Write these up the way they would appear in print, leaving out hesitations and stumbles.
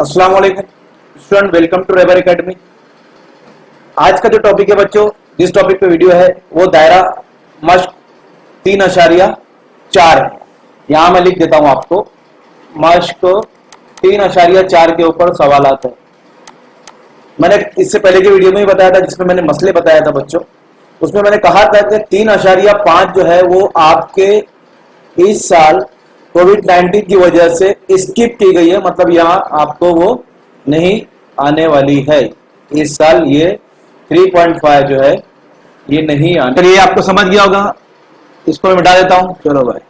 अस्सलाम वालेकुम student, welcome to रेबर एकेडमी। आज का जो टॉपिक है बच्चों, जिस टॉपिक पे वीडियो है वो दायरा मश्क 3.4 है। यहां मैं लिख देता हूं आपको, मश्क 3.4 के ऊपर सवालात है। मैंने इससे पहले की वीडियो में भी बताया था, जिसमें मैंने मसले बताया था बच्चों। उसमें मैंने कहा था कि 3.5 जो है वो आपके इस साल कोविड-19 की वजह से स्किप की गई है, मतलब यहां आपको वो नहीं आने वाली है। इस साल ये 3.5 जो है ये नहीं आने। चलिए, आपको समझ गया होगा, इसको मैं मिटा देता हूं। चलो भाई,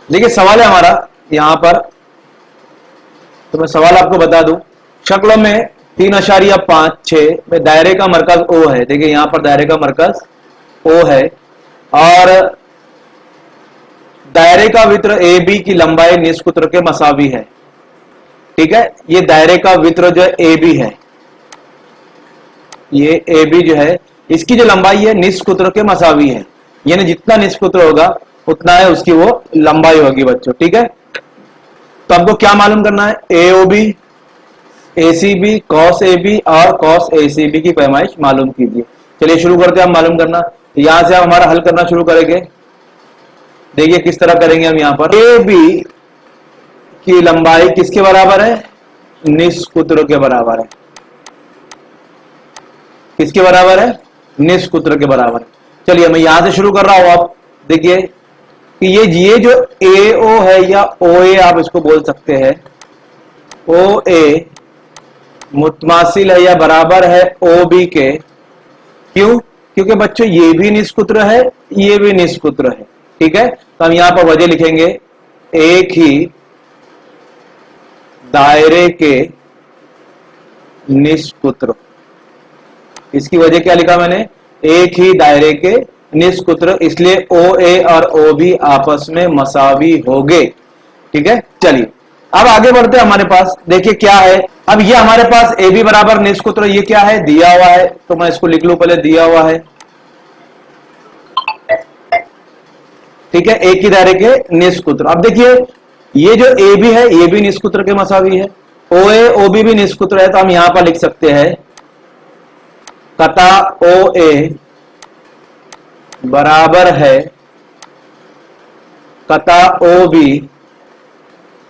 देखिए सवाल है हमारा यहां पर, तो मैं सवाल आपको बता दूं। शक्लों में 3.56 में दायरे का मरकज ओ है। देखिए यहां पर दायरे का मरकज ओ है और दायरे का वित्र ए बी की लंबाई निष्कुत्र के मसावी है। ठीक है, ये दायरे का वित्र जो है ए बी है, ये ए बी जो है इसकी जो लंबाई है निष्कुत्र के मसावी है, यानी जितना निष्कुत्र होगा उतना है उसकी वो लंबाई होगी बच्चों। ठीक है, तो आपको क्या मालूम करना है, A O B, A C B, कॉस ए बी और कॉस ए सी बी की पैमाइश मालूम कीजिए। चलिए शुरू करते हैं हम मालूम करना। तो यहां से हम हमारा हल करना शुरू करेंगे। देखिए किस तरह करेंगे हम। यहां पर ए बी की लंबाई किसके बराबर है, निष्कुत्र के बराबर है। किसके बराबर है, निष्कुत्र के बराबर है। चलिए मैं यहां से शुरू कर रहा हूं। आप देखिए कि ये जो ए ओ है या ओ ए आप इसको बोल सकते हैं, ओ ए मुतमासिल है या बराबर है ओ बी के। क्यों? क्योंकि बच्चों ये भी निष्कुत्र है, ये भी निष्कुत्र है। ठीक है, तो हम यहां पर वजह लिखेंगे, एक ही दायरे के निष्कुत्र। इसकी वजह क्या लिखा मैंने, एक ही दायरे के निष्कुत्र, इसलिए ओ ए और ओ बी आपस में मसावी होंगे। ठीक है, चलिए अब आगे बढ़ते हैं। हमारे पास देखिए क्या है, अब ये हमारे पास ए बी बराबर निष्कुत्र, ये क्या है, दिया हुआ है, तो मैं इसको लिख लूं पहले, दिया हुआ है। ठीक है, एक ही दायरे के निष्कुत्र। अब देखिए ये जो ए बी है ये भी निष्कुत्र के मसावी है, ओ ए ओ बी भी निष्कुत्र है, तो हम यहां पर लिख सकते हैं कता ओ ए बराबर है कता ओ बी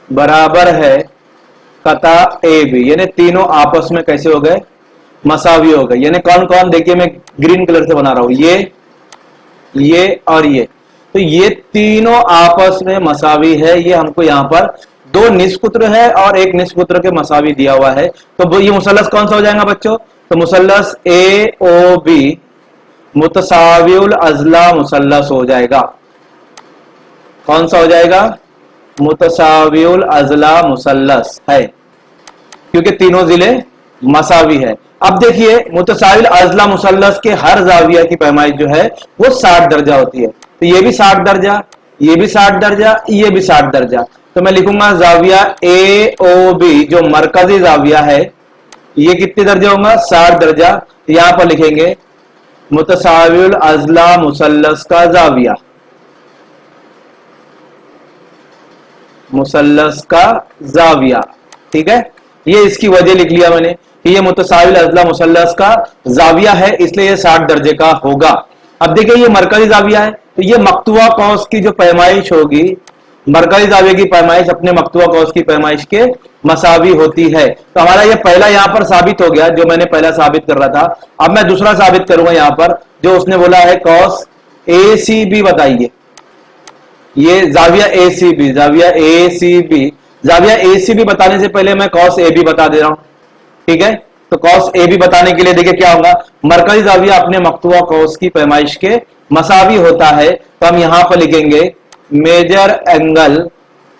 बराबर है कता ए बी, यानी तीनों आपस में कैसे हो गए, मसावी हो गए। यानी कौन कौन, देखिए मैं ग्रीन कलर से बना रहा हूं, ये और ये, तो ये तीनों आपस में मसावी है। ये हमको यहां पर दो निष्कुत्र है और एक निष्कुत्र के मसावी दिया हुआ है, तो ये मुसल्लस कौन सा हो जाएगा बच्चों, तो मुसल्लस ए ओ बी मुतसाविउल अजला मुसल्लस हो जाएगा। कौन सा हो जाएगा, मुतसाविउल अजला मुसल्लस है, क्योंकि तीनों जिले मसावी है। अब देखिए मुतसाविल अजला मुसल्लस के हर जाविया की पैमाइश जो है वो 60 दर्जा होती है, तो ये भी 60 दर्जा, ये भी 60 दर्जा, ये भी 60 दर्जा। तो मैं लिखूंगा जाविया ए ओ बी जो मरकजी जाविया है ये कितने दर्जे होंगे, 60 दर्जा। यहां पर लिखेंगे मुतसाविल अजला मुसल्लस का जाविया, मुसल्लस का जाविया। ठीक है, ये इसकी वजह लिख लिया मैंने कि ये मुतसाविल अजला मुसल्लस का जाविया है, इसलिए ये 60 दर्जे का होगा। अब देखिए ये मरकजी जाविया है, तो ये मक्तुआ कौस की जो पैमाइश होगी, मरकजी जाविया की पैमाइश अपने मक्तुआ कौस की पैमाइश के मसावी होती है। तो हमारा ये पहला यहां पर साबित हो गया, जो मैंने पहला साबित कर रहा था। अब मैं दूसरा साबित करूंगा यहां पर, जो उसने बोला है कॉस ए सी बी। बताइए ये जाविया ए सी बी, जाविया ए सी बी, जाविया ए सी बी बताने से पहले मैं कॉस ए बी बता दे रहा हूं। ठीक है, तो कॉस ए बी बताने के लिए देखिए क्या होगा, मरकजी जाविया अपने मक्तुआ कौस की पैमाइश के मसावी होता है, तो हम यहां पर लिखेंगे measure angle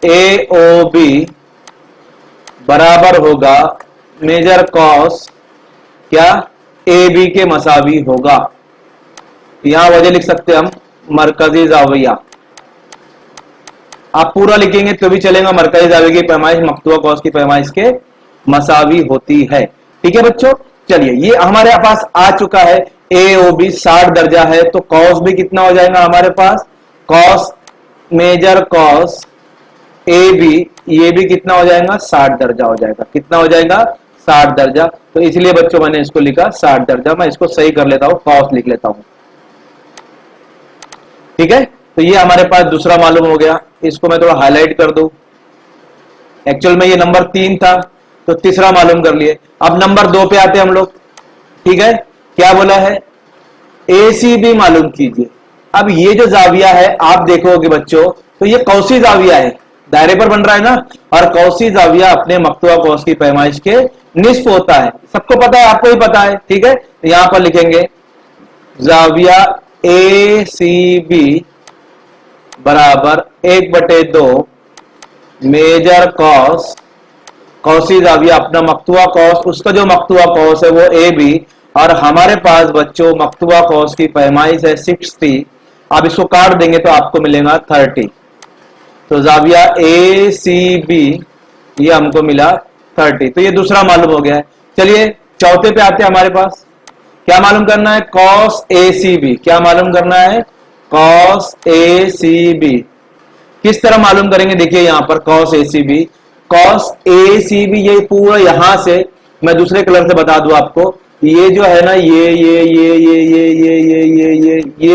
A O B बराबर होगा मेजर कॉस क्या, ए बी के मसावी होगा। यहां वजह लिख सकते हैं हम, मरकजी जाविया। आप पूरा लिखेंगे तो भी चलेगा, मरकजी जाविया की पैमाइश मक्तुआ कौस की पैमाइश के मसावी होती है। ठीक है बच्चों, चलिए ये हमारे पास आ चुका है ए ओ बी 60 दर्जा है, तो कॉस भी कितना हो जाएगा हमारे पास, कॉस मेजर कॉस ए बी, ये भी कितना हो जाएगा 60 दर्जा हो जाएगा। कितना हो जाएगा 60 दर्जा। तो इसलिए बच्चों मैंने इसको लिखा 60 दर्जा। मैं इसको सही कर लेता हूं, कॉस लिख लेता हूं। ठीक है, तो ये हमारे पास दूसरा मालूम हो गया। इसको मैं थोड़ा हाईलाइट कर दूं। एक्चुअल में ये नंबर 3 था, तो तीसरा मालूम कर लिए। अब नंबर 2 पे आते हैं हम लोग। ठीक है, क्या बोला है, ए सी बी मालूम कीजिए। अब ये जो जाविया है आप देखोगे बच्चों, तो ये कौसी जाविया है, दायरे पर बन रहा है ना, और कौसी जाविया अपने मक्तुआ कौस की पैमाइश के निस्फ होता है। सबको पता है, आपको ही पता है। ठीक है, तो यहां पर लिखेंगे जाविया ए सी बी बराबर 1/2 मेजर कॉस, कौसी जाविया अपना मक्तुआ कौस, उसका जो मक्तुआ कौस है वो ए बी, और हमारे पास बच्चों मक्तुआ कौस की पैमाइश है 60। आप इसको काट देंगे तो आपको मिलेगा 30। तो जाविया ए सी बी ये हमको मिला 30। तो ये दूसरा मालूम हो गया है। चलिए चौथे पे आते हैं। हमारे पास क्या मालूम करना है, कॉस ए सी बी। क्या मालूम करना है, कॉस ए सी बी। किस तरह मालूम करेंगे, देखिए यहां पर कॉस ए सी बी, कॉस ए सी बी ये पूरा यहां से, मैं दूसरे कलर से बता दूं आपको, ये जो है ना ये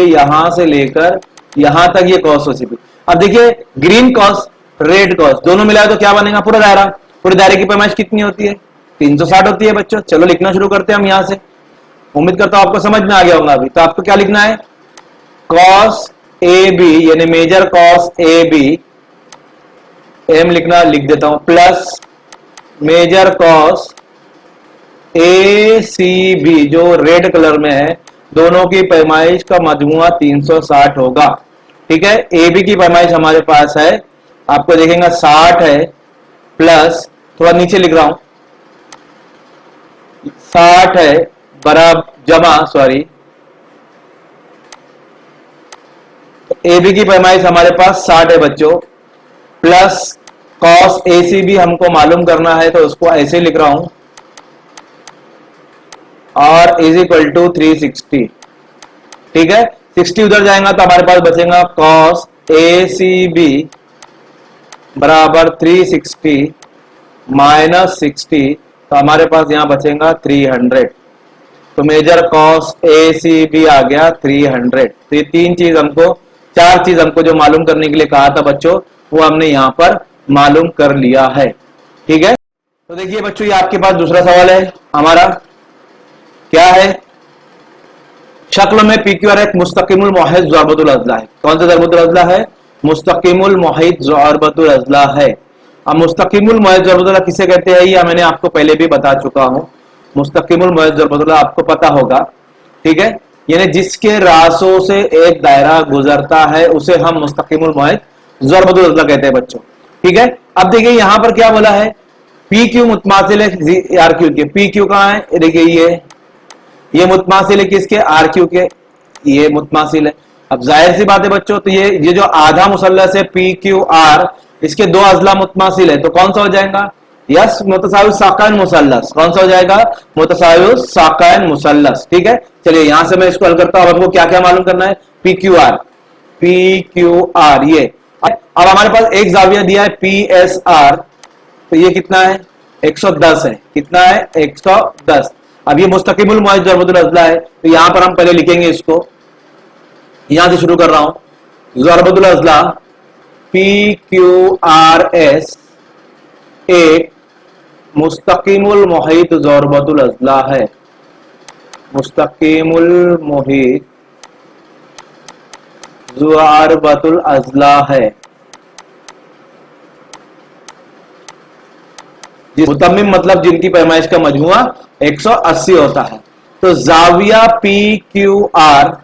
यहां से लेकर यहां तक ये कॉस ओ सी बी। अब देखिए ग्रीन कॉस रेड कॉस दोनों मिलाए तो क्या बनेगा, पूरा दायरा। पूरे दायरे की पैमाइश कितनी होती है, 360 होती है बच्चों। चलो लिखना शुरू करते हैं हम यहां से। उम्मीद करता हूं आपको समझ में आ गया होगा। अभी तो आपको क्या लिखना है, कॉस ए बी यानी मेजर कॉस ए बी, एम लिखना, लिख देता हूं, प्लस मेजर कॉस ए सी बी जो रेड कलर में है, दोनों की पैमाइश का मजमुआ 360 होगा। ठीक है, ए बी की पैमाइश हमारे पास है, आपको देखेंगे 60 है, प्लस थोड़ा नीचे लिख रहा हूं 60 है बराबर जमा, सॉरी, ए बी की पैमाइश हमारे पास 60 है बच्चों, plus cos A C B हमको मालूम करना है, तो उसको ऐसे लिख रहा हूं, और इज इक्वल टू 360। ठीक है, 60 उधर जाएगा तो हमारे पास बचेगा कॉस ए सी बी बराबर 360 माइनस 60, तो हमारे पास यहां बचेगा 300। तो मेजर कॉस ए सी बी आ गया 300। तो ये चार चीज हमको जो मालूम करने के लिए कहा था बच्चों, वो हमने यहां पर मालूम कर लिया है। ठीक है, तो देखिए बच्चों, ये आपके पास दूसरा सवाल है हमारा, क्या है, शक्ल में PQR एक मुस्तकिमुल मुहित ज़रबतुल अज़ला है। कौन सा ज़रबतुल अज़ला है, मुस्तकिमुल मुहित ज़रबतुल अज़ला है। अब मुस्तकिमुल मुहित ज़रबतुल अज़ला किसे कहते हैं, ये मैंने आपको पहले भी बता चुका हूं। मुस्तकिमुल मुहित ज़रबतुल अज़ला आपको पता होगा। ठीक है, यानी जिसके रासों से एक दायरा गुजरता है उसे हम मुस्तकिमुल मुहित ज़रबतुल अज़ला कहते हैं बच्चों। ठीक है, अब देखिए यहां पर क्या बोला है, PQ मुतमासिल है RQ के। PQ कहां है, देखिए ये मुतमासिल है किसके, RQ के, ये मुतमासिल है। अब जाहिर सी बात है बच्चों, तो ये जो आधा मुसल्लस है PQR, इसके दो अजला मुतमासिल है, तो कौन सा हो जाएगा, यस मुतसाविस साकाइन मुसल्लस। कौन सा हो जाएगा, मुतसाविस साकाइन मुसल्लस। ठीक है, चलिए यहां से मैं इसको हल करता हूं। आपको क्या क्या मालूम करना है, PQR ये। अब हमारे पास एक जाविया दिया है PSR, तो ये कितना है, 110 है। कितना है, 110। अब ये मुस्तकिमुल मुहित ज़रबतुल अज़ला है, तो यहां पर हम पहले लिखेंगे इसको, यहां से शुरू कर रहा हूं, ज़रबतुल अज़ला PQRS एक मुस्तकिमुल मुहित ज़रबतुल अज़ला है। मुस्तकिमुल मुहित ज़रबतुल अज़ला है। मुतम्मिम मतलब जिनकी पैमाइश का मजमुआ 180 होता है। तो जाविया PQR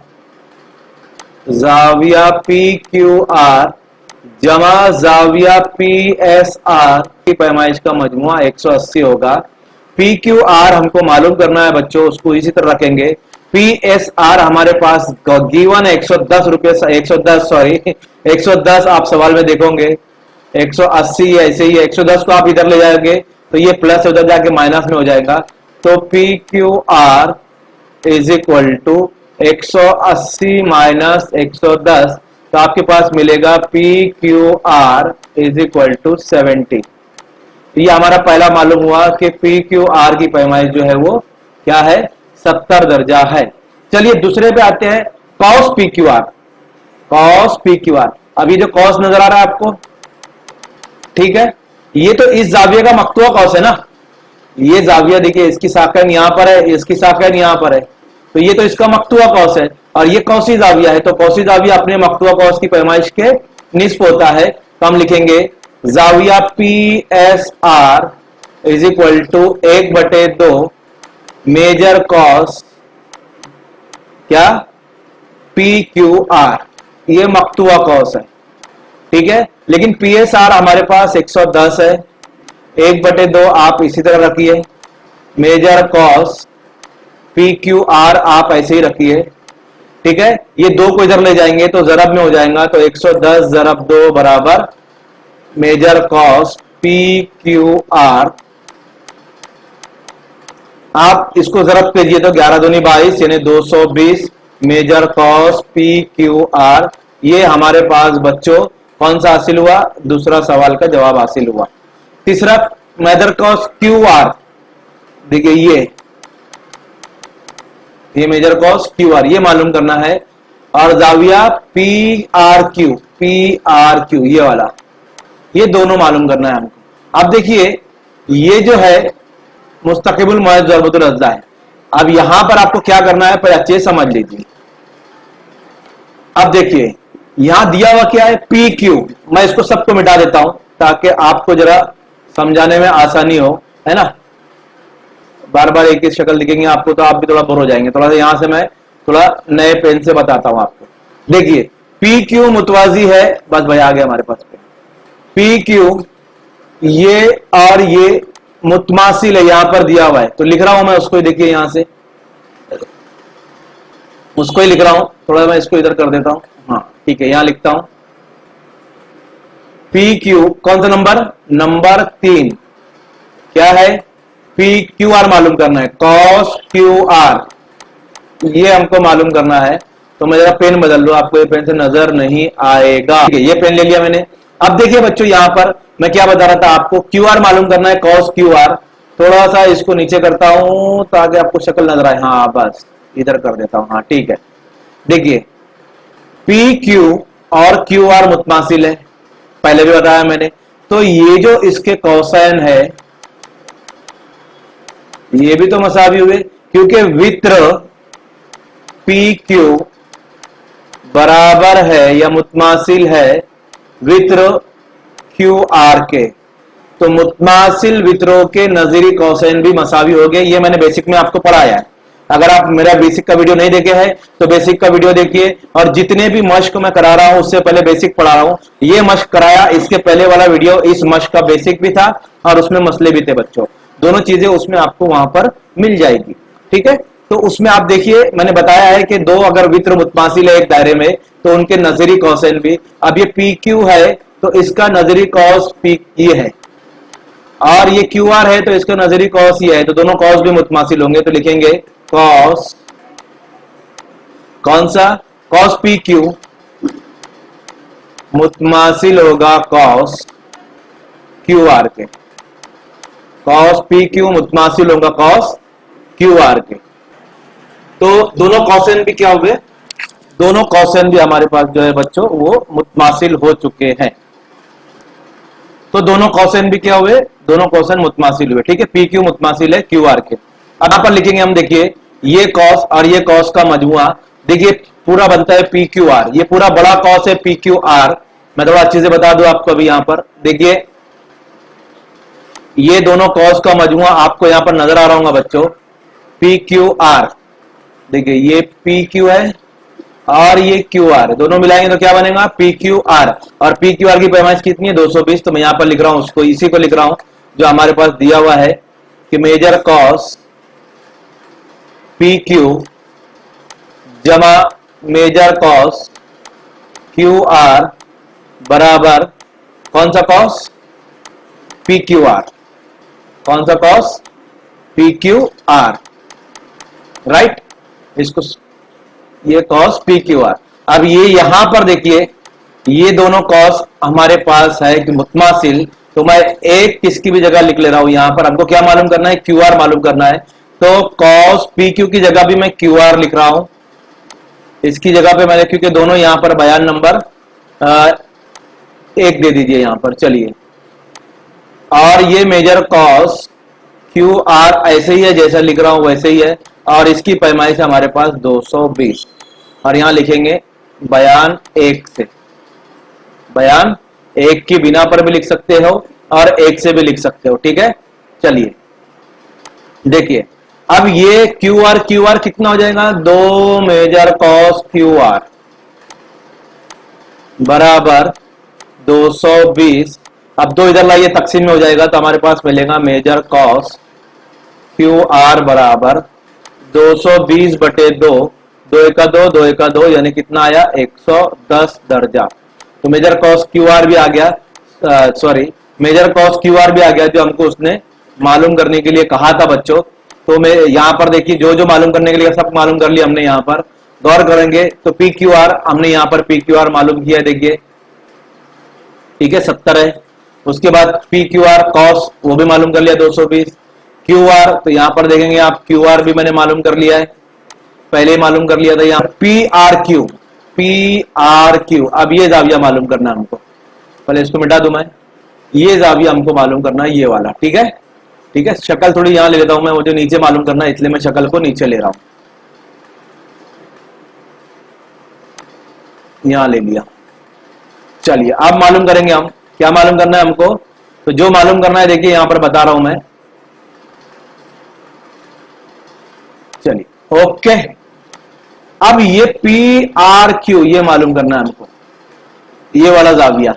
जमा जाविया PSR की पैमाइश का मजमुआ 180 होगा। PQR हमको मालूम करना है बच्चों, उसको इसी तरह रखेंगे। PSR हमारे पास गिवन है 110 रुपये, 110 आप सवाल में देखोगे 180 ऐसे ही है। 110 को आप इधर ले जाओगे तो ये प्लस उधर जाके माइनस में हो जाएगा। तो PQR is equal to 180 minus 110, तो आपके पास मिलेगा P Q R is equal to 70। ये हमारा पहला मालूम हुआ कि पी क्यू आर की पैमाइश जो है वो क्या है, 70 दर्जा है। चलिए दूसरे पे आते हैं, cos P Q are. Cos P Q are, अभी जो कॉस नजर आ रहा है आपको, ठीक है, ये तो इस जाविया का मकतुआ कॉस है ना। ये जाविया देखिए, इसकी साकन यहां पर है, इसकी साकन यहां पर है, तो ये तो इसका मकतुआ कॉस है, और ये कौसी जाविया है, तो कौसी जाविया अपने मकतुआ कॉस की पैमाइश के निस्फ होता है। तो हम लिखेंगे जाविया P S R is equal to 1/2 major कॉस क्या, पी क्यू आर, ये मकतुआ कॉस है, ठीक है। लेकिन पी एस आर हमारे पास 110 है, 1/2 आप इसी तरह रखिए, मेजर कॉस पी क्यू आर आप ऐसे ही रखिए, ठीक है। ये 2 को इधर ले जाएंगे तो जरब में हो जाएगा, तो 110 ज़रब 2 बराबर मेजर कॉस पी क्यू आर। आप इसको जरब कीजिए तो 11 दूनी 22 यानी 220 मेजर कॉस पी क्यू आर। ये हमारे पास बच्चों कौन सा हासिल हुआ, दूसरा सवाल का जवाब हासिल हुआ। तीसरा मेजर कॉस क्यू आर, देखिए ये मेजर कॉस क्यू आर, ये मालूम करना है। और जाविया पी आर क्यू ये वाला, ये दोनों मालूम करना है हमको। अब देखिए ये जो है मुस्तकिबुल मुअज़्ज़ ज़रबतुल अज़्ज़ा है। अब यहां पर आपको क्या करना है, पर अच्छे समझ लीजिए। अब देखिए यहां दिया हुआ क्या है, पी क्यू। मैं इसको सबको मिटा देता हूं ताकि आपको जरा समझाने में आसानी हो, है ना। बार बार एक ही शक्ल दिखेंगे आपको तो आप भी थोड़ा बोर हो जाएंगे। थोड़ा सा यहां से मैं थोड़ा नए पेन से बताता हूं आपको। देखिए पी क्यू मुतवाजी है, बस भाई आ गया हमारे पास पी क्यू, ये और ये मुतमासिल है, यहां पर दिया हुआ है तो लिख रहा हूं मैं उसको ही, देखिए यहां से उसको ही लिख रहा हूं। थोड़ा मैं इसको इधर कर देता हूं, हाँ ठीक है, यहां लिखता हूं पी क्यू, कौन सा नंबर, नंबर 3 क्या है, पी क्यू आर मालूम करना है, कॉस क्यू आर, ये हमको मालूम करना है। तो मैं जरा पेन बदल लूं, आपको ये पेन से नजर नहीं आएगा, ठीक है, ये पेन ले लिया मैंने। अब देखिए बच्चों यहां पर मैं क्या बता रहा था आपको, क्यू आर मालूम करना है, कॉस क्यू आर। थोड़ा सा इसको नीचे करता हूं ताकि आपको शक्ल नजर आए, हाँ बस इधर कर देता हूं, हाँ ठीक है। देखिए पी क्यू और क्यू आर मुतमासिल है, पहले भी बताया मैंने। तो ये जो इसके कोसाइन है ये भी तो मसावी हुए, क्योंकि वित्र पी क्यू बराबर है या मुतमासिल है वित्र क्यू आर के। तो मुतमासिल वित्रों के नजीरी कोसाइन भी मसावी हो गए, ये मैंने बेसिक में आपको पढ़ाया है। अगर आप मेरा बेसिक का वीडियो नहीं देखे हैं तो बेसिक का वीडियो देखिए, और जितने भी मश्क मैं करा रहा हूं उससे पहले बेसिक पढ़ा रहा हूं। ये मश्क कराया, इसके पहले वाला वीडियो इस मश्क का बेसिक भी था और उसमें मसले भी थे बच्चों, दोनों चीजें उसमें आपको वहां पर मिल जाएगी, ठीक है। तो उसमें आप देखिए मैंने बताया है कि दो अगर वित्र मुतमासिल है एक दायरे में तो उनके नजरी कोसाइन भी, अब ये पी क्यू है तो इसका नजरी कॉस पी ये है, और ये क्यू आर है तो इसका नजरी कॉस ये है, तो दोनों कॉस भी मुतमासिल होंगे। तो लिखेंगे कॉस, कौन सा, कॉस पी क्यू मुतमासिल होगा कॉस क्यू आर के, कॉस पी क्यू मुतमासिल होगा कॉस क्यू आर के। तो दोनों कॉसेन भी क्या हुए, दोनों कॉसेन भी हमारे पास जो है बच्चों वो मुतमासिल हो चुके हैं। तो दोनों कॉसेन भी क्या हुए, दोनों कॉसेन मुतमासिल हुए, ठीक है। पी क्यू मुतमासिल है क्यू आर के। अब यहां पर लिखेंगे हम, देखिए ये कॉस और ये कॉस का मजमुआ, देखिए पूरा बनता है पी क्यू आर, ये पूरा बड़ा कॉस है पी क्यू आर। मैं थोड़ा अच्छे से बता दूं आपको, अभी यहां पर देखिए ये दोनों कॉस का मजमुआ आपको यहां पर नजर आ रहा होगा बच्चों, पी क्यू आर। देखिए ये पी क्यू है और ये क्यू आर, दोनों मिलाएंगे तो क्या बनेगा, पी क्यू आर। और पी क्यू आर की पैमाइश कितनी है, 220। तो मैं यहां पर लिख रहा हूं उसको, इसी को लिख रहा हूं जो हमारे पास दिया हुआ है कि मेजर कॉस पी क्यू जमा मेजर कॉस क्यू आर बराबर कौन सा कॉस, पी क्यू आर, कौन सा cos, P Q are, right. इसको, ये कॉस पी क्यू आर। अब ये यहां पर देखिए, ये दोनों कॉस हमारे पास है कि मुतमासिल, तो मैं एक किसकी भी जगह लिख ले रहा हूं। यहां पर हमको क्या मालूम करना है, क्यू आर मालूम करना है। तो कॉस पी क्यू की जगह भी मैं क्यू आर लिख रहा हूं, इसकी जगह पे मैंने, क्योंकि दोनों यहां पर बयान नंबर एक दे दीजिए यहां पर, चलिए। और ये मेजर कॉस क्यू आर ऐसे ही है, जैसा लिख रहा हूं वैसे ही है, और इसकी पैमाइश हमारे पास 220, और यहां लिखेंगे बयान एक से। बयान एक की बिना पर भी लिख सकते हो और एक से भी लिख सकते हो, ठीक है। चलिए देखिए, अब ये क्यू आर कितना हो जाएगा, 2 मेजर कॉस क्यू आर बराबर 220। अब 2 इधर लाइए, तकसीम में हो जाएगा, तो हमारे पास मिलेगा मेजर कॉस क्यू आर बराबर 220 बटे 2, 2 एका 2, 2 एका 2, यानी कितना आया, 110 दर्जा। तो मेजर कॉस क्यू आर भी आ गया, सॉरी मेजर कॉस क्यू आर भी आ गया, जो हमको उसने मालूम करने के लिए कहा था बच्चों। तो मैं यहां पर देखिए, जो जो मालूम करने के लिए सब मालूम कर लिया हमने। यहां पर गौर करेंगे तो पी क्यू आर हमने यहां पर पी क्यू आर मालूम किया है, देखिए ठीक है, 70 है। उसके बाद पी क्यू आर कॉस वो भी मालूम कर लिया 220। क्यू आर, तो यहां पर देखेंगे आप, क्यू आर भी मैंने मालूम कर लिया है, पहले ही मालूम कर लिया था। यहां पी आर क्यू, अब ये जाविया मालूम करना है हमको, पहले इसको मिटा दूं मैं, ये जाविया हमको मालूम करना है, ये वाला, ठीक है। ठीक है, शक्ल थोड़ी यहां ले लेता हूं मैं, वो जो नीचे मालूम करना है, इसलिए मैं शक्ल को नीचे ले रहा हूं, यहां ले लिया। चलिए अब मालूम करेंगे हम, क्या मालूम करना है हमको, तो जो मालूम करना है देखिए यहां पर बता रहा हूं मैं। चलिए ओके, अब ये पी आर क्यू ये मालूम करना है हमको, ये वाला जाविया।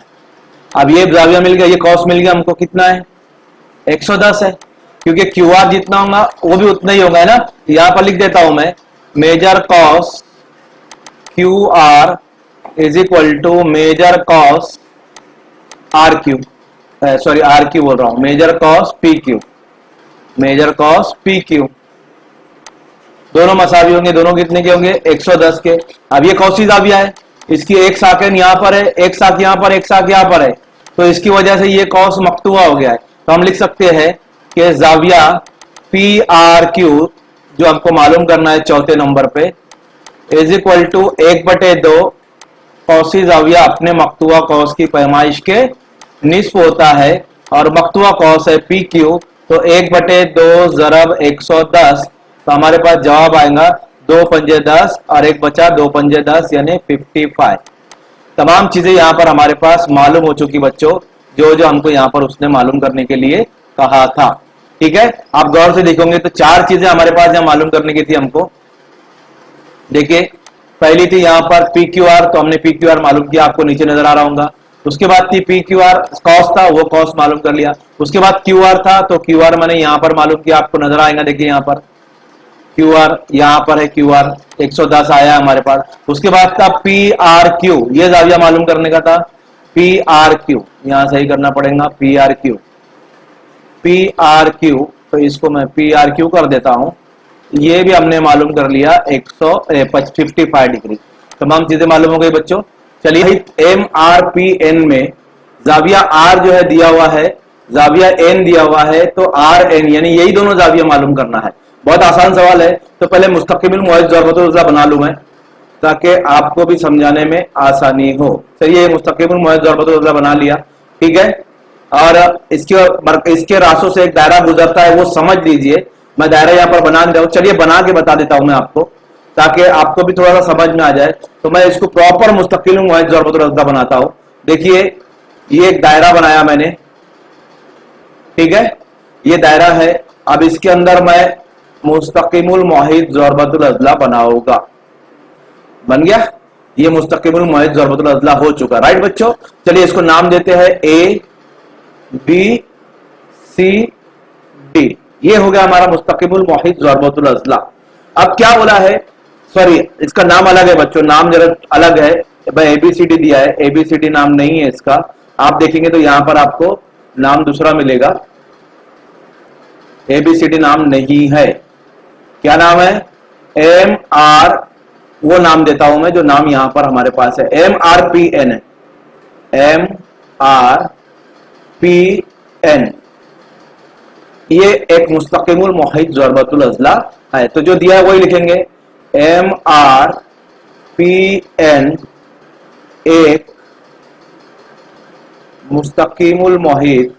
अब ये जाविया मिल गया, ये कॉस मिल गया हमको, कितना है, 110 है, क्योंकि क्यू आर जितना होगा वो भी उतना ही होगा, है ना। यहां पर लिख देता हूं मैं, मेजर कॉस Q R is equal to measure कॉस R Q, sorry R Q बोल रहा हूं, मेजर कॉस पी क्यू, मेजर कॉस पी क्यू। दोनों मसावी होंगे, दोनों कितने के होंगे, 110 के। अब ये कौसी जाविया है, इसकी एक साकेन यहां पर है, एक साक यहां पर, एक साक यहां पर है, तो इसकी वजह से ये कॉस मकतूआ हो गया है। तो हम लिख सकते हैं कि जाविया पी आर क्यू जो हमको मालूम करना है चौथे नंबर पे, इज इक्वल टू 1/2 कौसी जाविया अपने मकतूआ कौस की पैमाइश के निस्फ होता है, और मकतूआ कौस है पी क्यू, तो 1/2 ज़रब 110, तो हमारे पास जवाब आएगा 2 पंजे 10 और एक बचा 2 पंजे 10 यानी 55। तमाम चीजें यहाँ पर हमारे पास मालूम हो चुकी बच्चों, जो जो हमको यहाँ पर उसने मालूम करने के लिए कहा था, ठीक है। आप गौर से देखोगे तो 4 चीजें हमारे पास यहाँ मालूम करने की थी हमको। देखिए पहली थी यहाँ पर पी क्यू आर, तो हमने पी क्यू आर मालूम किया, आपको नीचे नजर आ रहा होगा। उसके बाद थी पी क्यू आर कॉस था, वो कॉस मालूम कर लिया। उसके बाद क्यू आर था, तो क्यू आर मैंने यहाँ पर मालूम किया, आपको नजर आएगा, देखिए यहाँ पर क्यू आर, यहाँ पर है क्यू आर 110 आया हमारे पास। उसके बाद था पी आर क्यू, ये जाविया मालूम करने का था, पी आर क्यू, यहां सही करना पड़ेगा, P R Q, P R Q, तो इसको मैं पी आर क्यू कर देता हूं। ये भी हमने मालूम कर लिया 55 डिग्री। तमाम चीजें मालूम हो गई बच्चों। चलिए एम आर पी एन में जाविया आर जो है दिया हुआ है, जाविया एन दिया हुआ है, तो आर एन यानी यही दोनों जाविया मालूम करना है। बहुत आसान सवाल है, तो पहले मुस्तकिल मुअज़्ज़ ज़रबतुल उज़्ला बना लूं मैं, ताकि आपको भी समझाने में आसानी हो। चलिए मुस्तकिल मुअज़्ज़ ज़रबतुल उज़्ला बना लिया, ठीक है। और इसके रास्तों से एक दायरा गुजरता है, वो समझ लीजिए। मैं दायरा यहाँ पर बना दे, चलिए बना के बता देता हूं मैं आपको, ताकि आपको भी थोड़ा सा समझ में आ जाए। तो मैं इसको प्रॉपर मुस्तकिल मुअज़्ज़ ज़रबतुल उज़्ला बनाता हूं। देखिए ये एक दायरा बनाया मैंने, ठीक है, ये दायरा है। अब इसके अंदर मैं मुस्तकिमुल मुअहिद ज़रबतुल उज़्ला बनाऊंगा। बन गया, ये मुस्तकिमुल मुअहिद ज़रबतुल उज़्ला हो चुका, राइट बच्चों। चलिए इसको नाम देते हैं ए बी सी डी, ये हो गया हमारा मुस्तकिमुल मुअहिद ज़रबतुल उज़्ला। अब क्या बोला है, सॉरी इसका नाम अलग है बच्चों, नाम जरा अलग है। भाई एबीसीडी दिया है, एबीसीडी नाम नहीं है इसका। आप देखेंगे तो यहां पर आपको नाम दूसरा मिलेगा, एबीसीडी नाम नहीं है। क्या नाम है, एम आर, वो नाम देता हूं मैं जो नाम यहां पर हमारे पास है, एम आर पी एन है, एम आर पी एन, ये एक मुस्तकिमुल मुहित ज़रबतुल अज़ला है। तो जो दिया है वही लिखेंगे, एम आर पी एन एक मुस्तकिमुल मुहित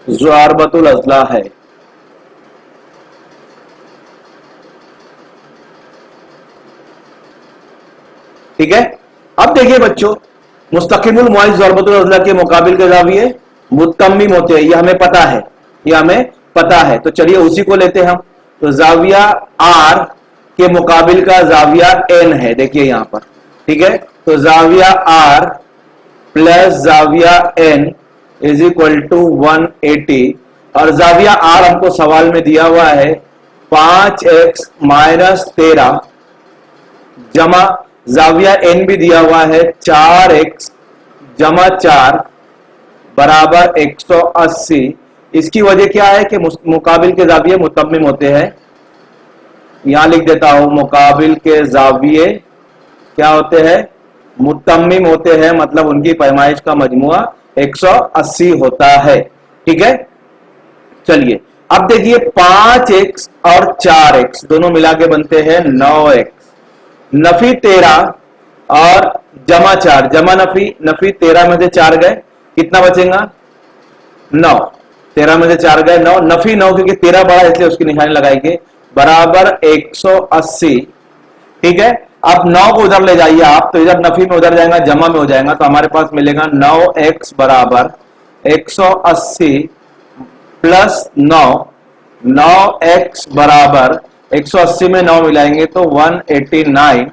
ज़रबतुल अज़ला है। ठीक है। अब देखिए बच्चों, मुस्तकिमुल मुहित ज़रबतुल अज़ला के मुकाबिल के ज़ाविये मुतम्मिम होते हैं, ये हमें पता है, ये हमें पता है। तो चलिए उसी को लेते हैं हम। तो जाविया आर के मुकाबिल का जाविया एन है, देखिए यहां पर। ठीक है, तो जाविया आर प्लस जाविया एन इज इक्वल टू 180, और जाविया आर हमको सवाल में दिया हुआ है 5x माइनस 13 जमा जाविया एन भी दिया हुआ है 4x जमा 4 बराबर 180। इसकी वजह क्या है कि मुकाबिल के जाविये मुतम्मिम होते हैं। यहां लिख देता हूं, मुकाबिल के जाविये क्या होते हैं, मुतम्मिम होते हैं, मतलब उनकी पैमाइश का मजमुआ 180 होता है। ठीक है, चलिए अब देखिए 5x और 4x दोनों मिला के बनते हैं 9x, नफी 13 और जमा 4, जमा नफी, नफी 13 में से 4 गए, कितना बचेगा 9, 13 में से 4 गए 9, नफी 9 क्योंकि 13 बड़ा इसलिए उसकी निशानी लगाएंगे, बराबर 180। ठीक है, अब 9 को उधर ले जाइए आप, तो इधर नफी में उधर जाएगा, जमा में हो जाएगा, तो हमारे पास मिलेगा 9x बराबर 180 प्लस 9, 9x बराबर 180 में 9 मिलाएंगे तो 189,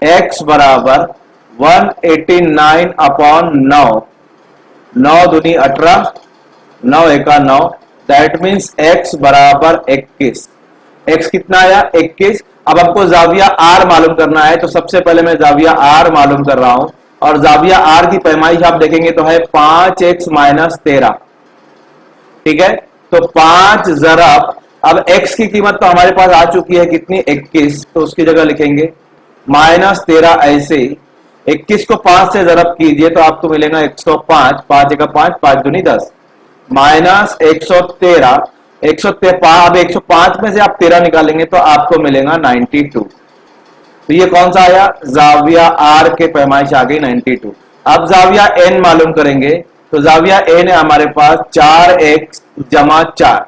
x बराबर 189 अपॉन 9, 9 दूनी 18, 9 एका 9, दैट मीन्स x बराबर 21। x कितना आया 21। अब आपको जाविया r मालूम करना है, तो सबसे पहले मैं जाविया r मालूम कर रहा हूं, और जाविया r की पैमाइश आप देखेंगे तो है 5x माइनस 13। ठीक है, तो 5 ज़रब, अब x की कीमत तो हमारे पास आ चुकी है कितनी 21, तो उसकी जगह लिखेंगे माइनस 13, ऐसे 21 को 5 से ज़रब कीजिए तो आपको मिलेगा 105, 5 का 5, 5 दूनी 10, माइनस 113, 113, अब 105 में से आप 13 निकालेंगे तो आपको मिलेगा 92। तो ये कौन सा आया, जाविया आर के पैमाइश आ गई 92। अब जाविया एन मालूम करेंगे, तो जाविया एन है हमारे पास 4x जमा 4।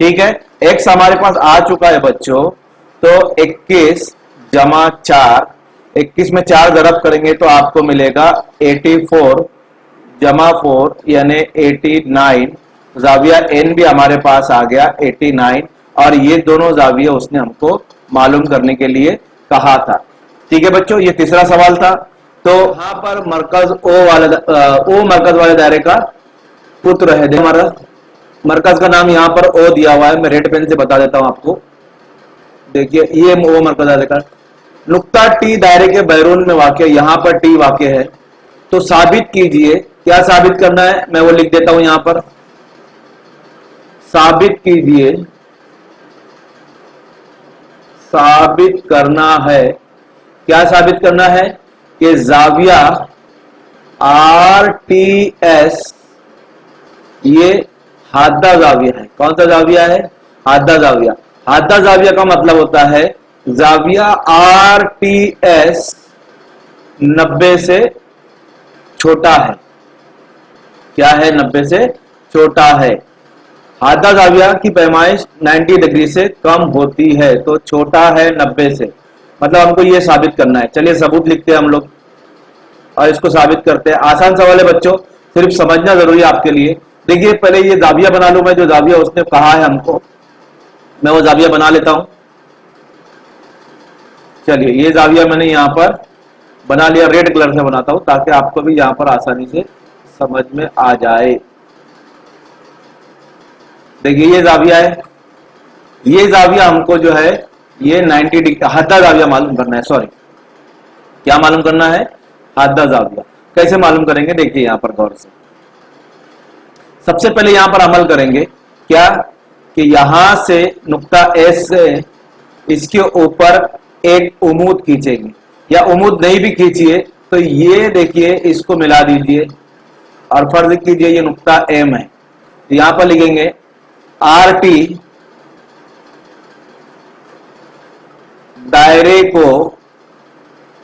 ठीक है, x हमारे पास आ चुका है बच्चों, तो 21 जमा 4, 21 में 4 ज़रब करेंगे तो आपको मिलेगा 84 जमा 4 यानी 89। जाविया एन भी हमारे पास आ गया 89, और ये दोनों जाविया उसने हमको मालूम करने के लिए कहा था। ठीक है बच्चों, ये तीसरा सवाल था। तो यहां पर मरकज ओ मरकज वाले दायरे का पुत्र है, हमारा मरकज का नाम यहां पर ओ दिया हुआ है, मैं रेड पेन से बता देता हूं आपको। देखिए ये ओ मरकज दायरे का नुक्ता टी दायरे के बैरून में वाक़, यहां पर टी वाक़ है, तो साबित कीजिए, क्या साबित करना है मैं वो लिख देता हूं यहां पर, साबित कीजिए, साबित करना है, क्या साबित करना है कि जाविया आर टी एस ये हादा जाविया है। कौन सा जाविया है, हादा जाविया। हादा जाविया का मतलब होता है जाविया आर टी एस 90 से छोटा है। क्या है, 90 से छोटा है। हादा जाविया की पैमाइश 90 डिग्री से कम होती है, तो छोटा है 90 से, मतलब हमको ये साबित करना है। चलिए सबूत लिखते हैं हम लोग और इसको साबित करते हैं। आसान सवाल है बच्चों, सिर्फ समझना जरूरी है आपके लिए। देखिए पहले ये जाविया बना लूं मैं, जो जाविया उसने कहा है हमको, मैं वो जाविया बना लेता हूं। चलिए ये जाविया मैंने यहां पर बना लिया, रेड कलर से बनाता हूं ताकि आपको भी यहां पर आसानी से समझ में आ जाए। देखिए ये जाविया है, ये जाविया हमको जो है ये 90 डिग्री, हादा जाविया मालूम करना है, सॉरी क्या मालूम करना है, हादा जाविया। कैसे मालूम करेंगे, देखिए यहां पर गौर से। सबसे पहले यहां पर अमल करेंगे क्या कि यहां से नुक्ता एस से इसके ऊपर एक उमूद खींचेंगे, या उमूद नहीं भी खींचिए तो ये देखिए इसको मिला दीजिए और फर्ज कीजिए ये नुक्ता एम है, तो यहां पर लिखेंगे आर टी दायरे को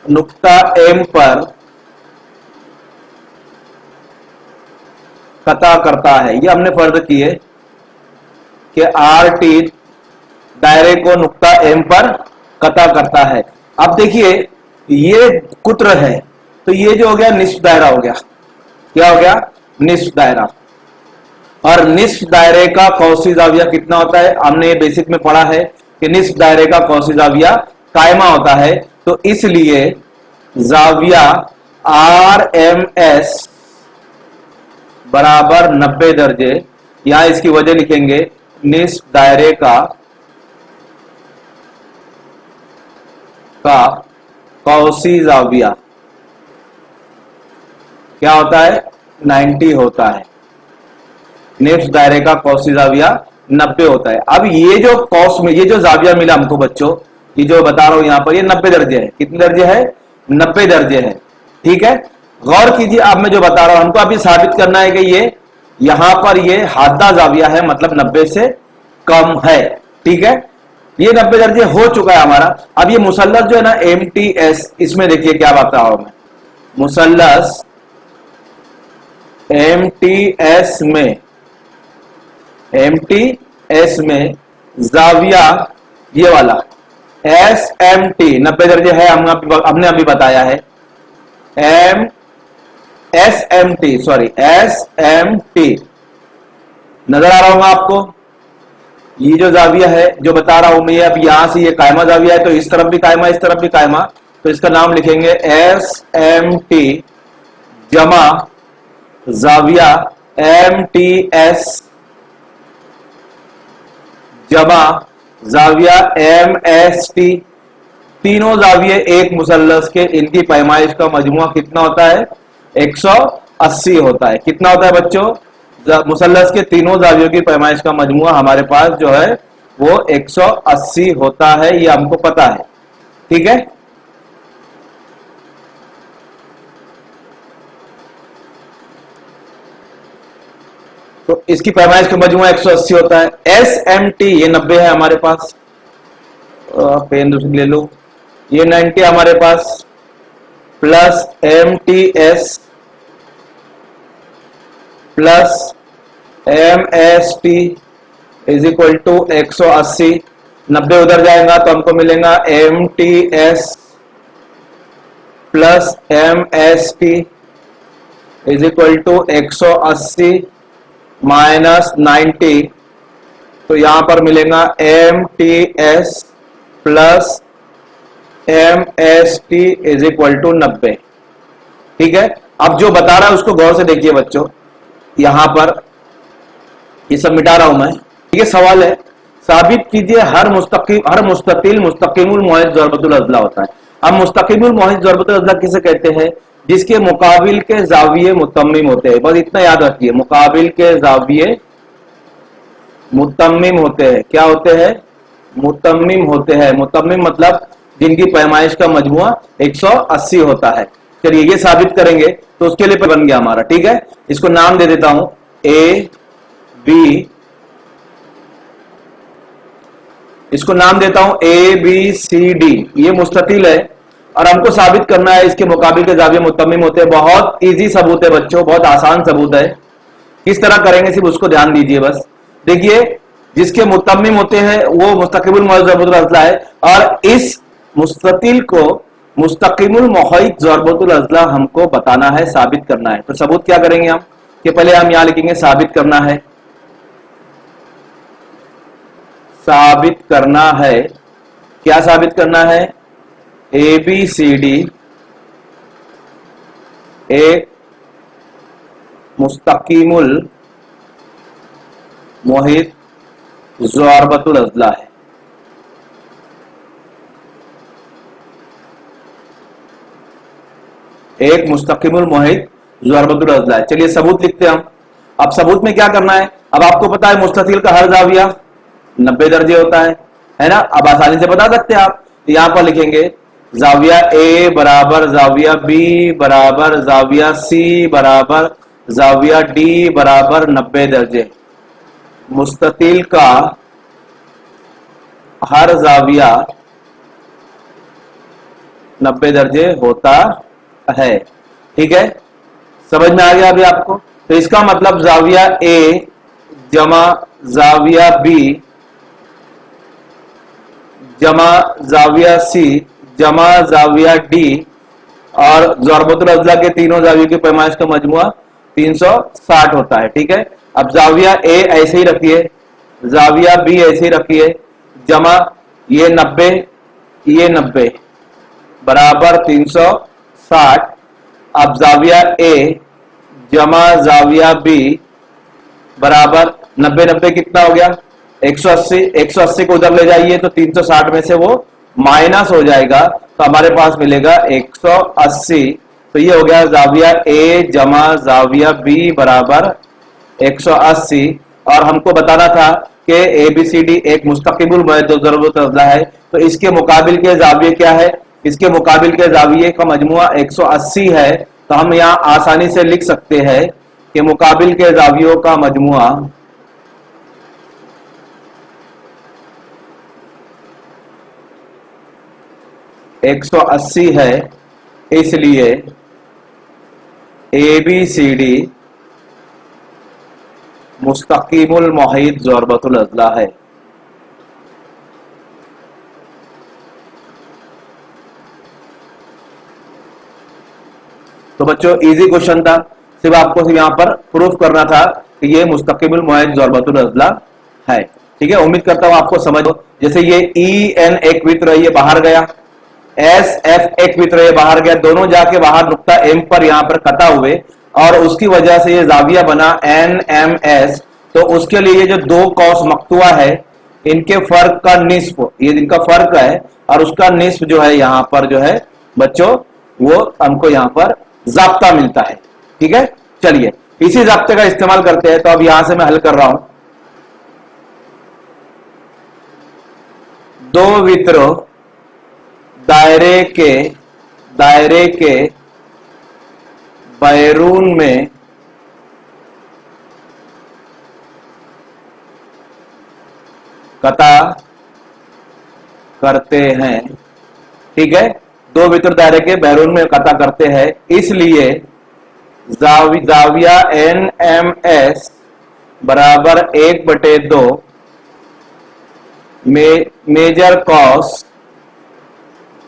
नुक्ता एम पर कता करता है। ये हमने फर्ज किए कि आर टी दायरे को नुक्ता एम पर कता करता है। अब देखिए ये कुत्र है, तो ये जो हो गया निस्फ दायरा हो गया। क्या हो गया? निस्फ दायरा। और निस्फ दायरे का कौसी जाविया कितना होता है? हमने ये बेसिक में पढ़ा है कि निस्फ दायरे का कौसी जाविया कायमा होता है, तो इसलिए जाविया आर एम एस बराबर 90 दर्जे। यहां इसकी वजह लिखेंगे निस्फ दायरे का कौसी जाविया क्या होता है? 90 होता है। निस्फ दायरे का कौसी जाविया 90 होता है। अब ये जो कौस में ये जो जाविया मिला हमको बच्चों, ये जो बता रहा हूं यहां पर, ये 90 दर्जे है। कितने दर्जे है? 90 दर्जे है। ठीक है, गौर कीजिए। अब मैं जो बता रहा हूं हमको अभी साबित करना है कि ये यहां पर ये हादा जाविया है, मतलब 90 से कम है। ठीक है, ये 90 दर्जे हो चुका है हमारा। अब ये मुसल्लस जो है ना एम टी एस, इसमें देखिए क्या बता रहा हूं मैं। मुसल्लस एम टी एस में जाविया ये वाला एस एम टी 90 दर्जे है, हमने अभी बताया है। एम एस एम टी नजर आ रहा होगा आपको। ये जो जाविया है जो बता रहा हूं मैं, अब यहां से ये कायमा जाविया है, तो इस तरफ भी कायमा इस तरफ भी कायमा, तो इसका नाम लिखेंगे एस एम टी जमा जाविया एम टी एस जमा जाविया एम एस टी। तीनों जाविये एक मुसल्लस के, इनकी पैमाइश का मजमुआ कितना होता है? 180 होता है। कितना होता है बच्चों? मुसल्लस के तीनों जावियों की पैमाइश का मजमुआ हमारे पास जो है वो 180 होता है, ये हमको पता है। ठीक है, तो इसकी पैमाइश का मजमुआ 180 होता है। एस एम टी ये 90 है हमारे पास, पेन दूसरी ले लो, ये 90 हमारे पास, plus M T S plus M S T is equal to 180। 90 उधर जाएगा तो हमको मिलेगा M T S plus M S T is equal to 180 minus 90, तो यहां पर मिलेगा M T S plus M S T is equal to 90। ठीक है, अब जो बता रहा है उसको गौर से देखिए बच्चों। यहां पर ये सब मिटा रहा हूं मैं। ये सवाल है, साबित कीजिए हर मुस्तकिल मुस्तकिमुल मुहित ज़रबतुल अज़ला होता है। अब मुस्तकिमुल मुहित ज़रबतुल अज़ला किसे कहते हैं? जिसके मुकाबिल के जाविये मुतम्मिम होते हैं। बस इतना याद रखिए, मुकाबिल के जाविये मुतम्मिम होते हैं। क्या होते हैं? मुतम्मिम होते हैं। मुतम्मिम मतलब जिनकी पैमाइश का मजमुआ 180 होता है। चलिए ये साबित करेंगे, तो उसके लिए बन गया हमारा। ठीक है, इसको नाम दे देता हूं ए बी, इसको नाम देता हूं ए बी सी डी। ये मुस्ततिल है और हमको साबित करना है इसके मुकाबिल के जाविये मुतम्मिम होते हैं। बहुत इजी सबूत है बच्चों, बहुत आसान सबूत है। किस तरह करेंगे सिर्फ उसको ध्यान दीजिए बस। देखिए, जिसके मुतम्मिम होते हैं वो मुस्तकिमुल मुहित ज़रबतुल अज़ला है, और इस मुस्ततिल को मुस्तकिमुल मुहित ज़रबतुल अज़ला हमको बताना है, साबित करना है। तो सबूत क्या करेंगे हम कि पहले हम यहां लिखेंगे साबित करना है। साबित करना है, क्या साबित करना है? ए बी सी डी एक मुस्तकिमुल मुहित ज़रबतुल अज़ला है। एक मुस्तकिमुल मुहित ज़रबतुल अज़ला है। चलिए सबूत लिखते हैं हम। अब सबूत में क्या करना है? अब आपको पता है मुस्ततिल का हर जाविया 90 दर्जे होता है ना। अब आसानी से बता सकते हैं आप, यहां पर लिखेंगे जाविया ए बराबर जाविया बी बराबर जाविया सी बराबर जाविया डी बराबर 90 दर्जे। मुस्ततील का हर जाविया 90 दर्जे होता है। ठीक है, समझ में आ गया अभी आपको। तो इसका मतलब जाविया ए जमा जाविया बी जमा जाविया सी जमा जाविया डी और ज़रबतुल अज़ला के तीनों जावियों की पैमाइश का मजमुआ 360 होता है। ठीक है, अब जाविया ए ऐसे ही रखिए, जाविया बी ऐसे ही रखिए, जमा ये 90 बराबर 360। अब जाविया ए जमा जाविया बी बराबर 90 कितना हो गया 180। 180 को उधर ले जाइए तो 360 में से वो माइनस हो जाएगा, तो हमारे पास मिलेगा 180। तो ये हो गया जाविया ए जमा जाविया बी बराबर 180। और हमको बताना था कि ABCD एक मुस्तकिमुल मुअद्दद ज़रबतुल अज़ला है, तो इसके मुकाबिल के जाविये क्या है, इसके मुकाबिल के जाविये का मजमुआ 180 है। तो हम यहाँ आसानी से लिख सकते हैं कि मुकाबिल के जावियों का मजमुआ 180 है, इसलिए ABCD मुस्तकिमुल मुहीत ज़रबतुल अज़ला है। तो बच्चों इजी क्वेश्चन था, सिर्फ आपको यहां पर प्रूफ करना था कि ये मुस्तकिमुल मुहीत ज़रबतुल अज़ला है। ठीक है, उम्मीद करता हूं आपको समझ। जैसे ये EN एक वित्र ये बाहर गया, SF एक वित्र ये बाहर गया, दोनों जाके बाहर नुक्ता M पर यहां पर कटा हुए और उसकी वजह से ये जाविया बना NMS। तो उसके लिए जो दो कौस मक्तुआ है इनके फर्क का निस्फ, ये इनका फर्क है और उसका निस्फ जो है यहां पर जो है बच्चों वो हमको यहां पर जाब्ता मिलता है। ठीक है, चलिए इसी जाब्ते का इस्तेमाल करते हैं। तो अब यहां से मैं हल कर रहा हूं, दो वित्र दायरे के बैरून में कता करते हैं। ठीक है, दो वित्र दायरे के बैरून में कता करते हैं, इसलिए जाविया NMS बराबर 1/2 मेजर कॉस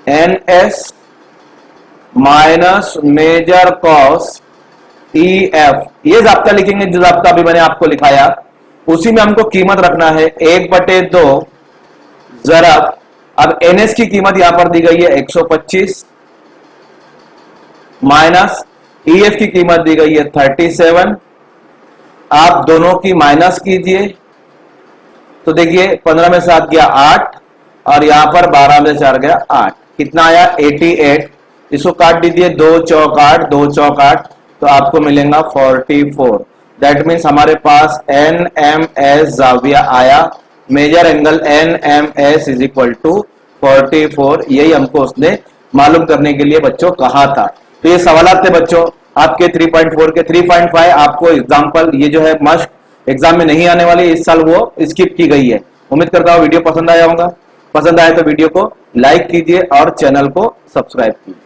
NS माइनस मेजर कॉस EF। ये जाब्ता लिखेंगे जो जाब्ता अभी मैंने आपको लिखाया, उसी में हमको कीमत रखना है 1/2 ज़रब। अब NS की कीमत यहां पर दी गई है 125 माइनस EF की कीमत दी गई है 37। आप दोनों की माइनस कीजिए तो देखिए 15 में 7 गया 8 और यहां पर 12 में 4 गया 8, कितना आया 88। इसको काट दीजिए, 2 चौक 8 2 चौक 8, तो आपको मिलेगा 44। दैट मीन्स हमारे पास NMS जाविया आया, measure angle NMS is equal to 44। यही हमको उसने मालूम करने के लिए बच्चों कहा था। तो ये सवालात थे बच्चों आपके 3.4 के। 3.5 आपको एग्जाम्पल ये जो है मश्क एग्जाम में नहीं आने वाली, इस साल वो स्किप की गई है। उम्मीद करता हूं वीडियो पसंद आया होगा। पसंद आए तो वीडियो को लाइक कीजिए और चैनल को सब्सक्राइब कीजिए।